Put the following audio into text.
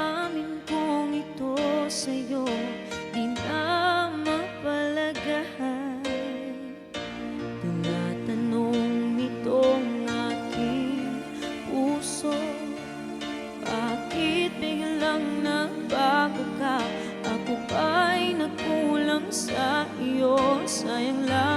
amin kong ito sa'yo di na mapalagay. Tinatanong nitong aking puso, bakit biglang nagbago ka? Ako ba'y nagkulang sa iyo? Sayang lang